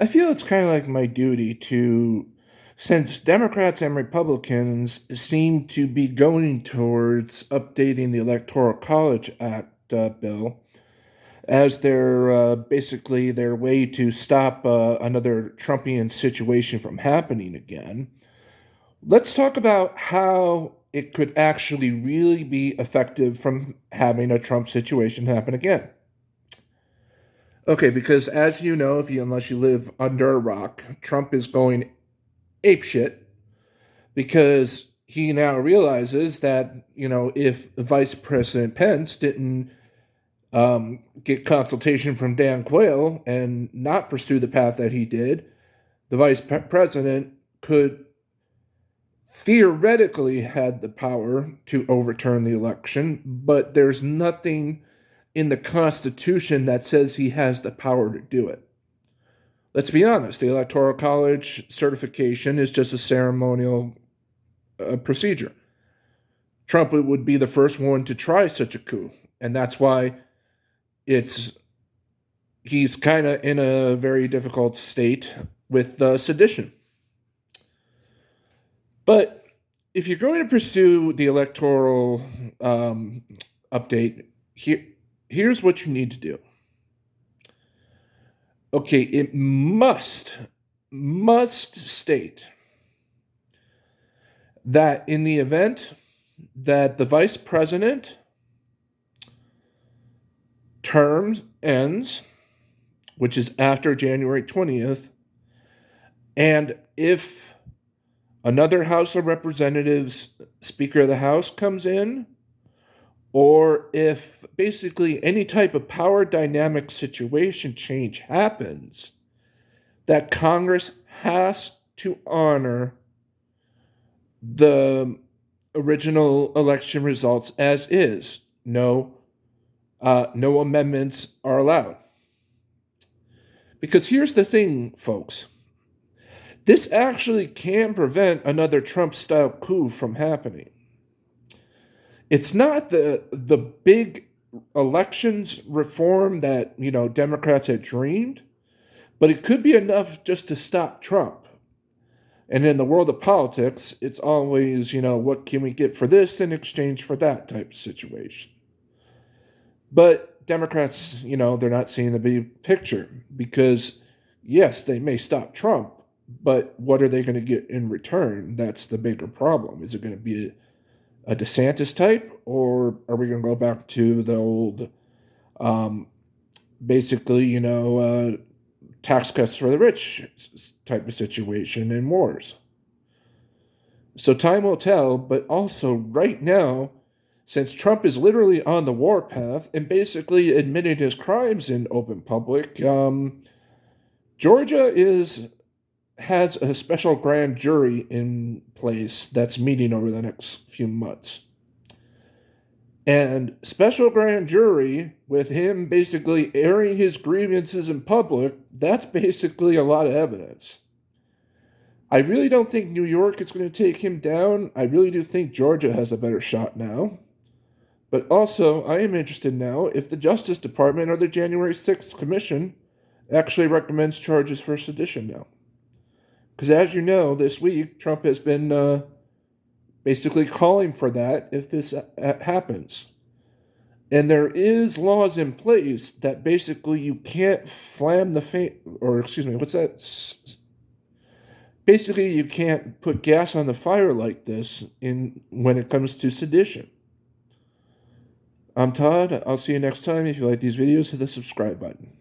I feel it's kind of like my duty to, since Democrats and Republicans seem to be going towards updating the Electoral College Act bill as their basically their way to stop another Trumpian situation from happening again. Let's talk about how it could actually really be effective from having a Trump situation happen again. Okay, because as you know, if you unless you live under a rock, Trump is going apeshit because he now realizes that if Vice President Pence didn't get consultation from Dan Quayle and not pursue the path that he did, the president could theoretically had the power to overturn the election, but there's nothing in the Constitution that says he has the power to do it. Let's be honest, the Electoral College certification is just a ceremonial procedure. Trump would be the first one to try such a coup, and that's why he's kind of in a very difficult state with sedition. But if you're going to pursue the electoral update, here's what you need to do. Okay, it must state that in the event that the vice president term ends, which is after January 20th, and if another House of Representatives Speaker of the House comes in, or if basically any type of power dynamic situation change happens, that Congress has to honor the original election results as is. No amendments are allowed. Because here's the thing, folks. This actually can prevent another Trump-style coup from happening. It's not the big elections reform that, Democrats had dreamed, but it could be enough just to stop Trump. And in the world of politics, it's always, what can we get for this in exchange for that type of situation. But Democrats, they're not seeing the big picture because, yes, they may stop Trump, but what are they going to get in return? That's the bigger problem. Is it going to be a DeSantis type, or are we going to go back to the old, basically, tax cuts for the rich type of situation and wars? So time will tell, but also right now, since Trump is literally on the warpath and basically admitted his crimes in open public, Georgia has a special grand jury in place that's meeting over the next few months. And special grand jury, with him basically airing his grievances in public, that's basically a lot of evidence. I really don't think New York is going to take him down. I really do think Georgia has a better shot now. But also, I am interested now if the Justice Department or the January 6th Commission actually recommends charges for sedition now. Because as you know, this week, Trump has been basically calling for that if this happens. And there is laws in place that basically you can't basically you can't put gas on the fire like this when it comes to sedition. I'm Todd. I'll see you next time. If you like these videos, hit the subscribe button.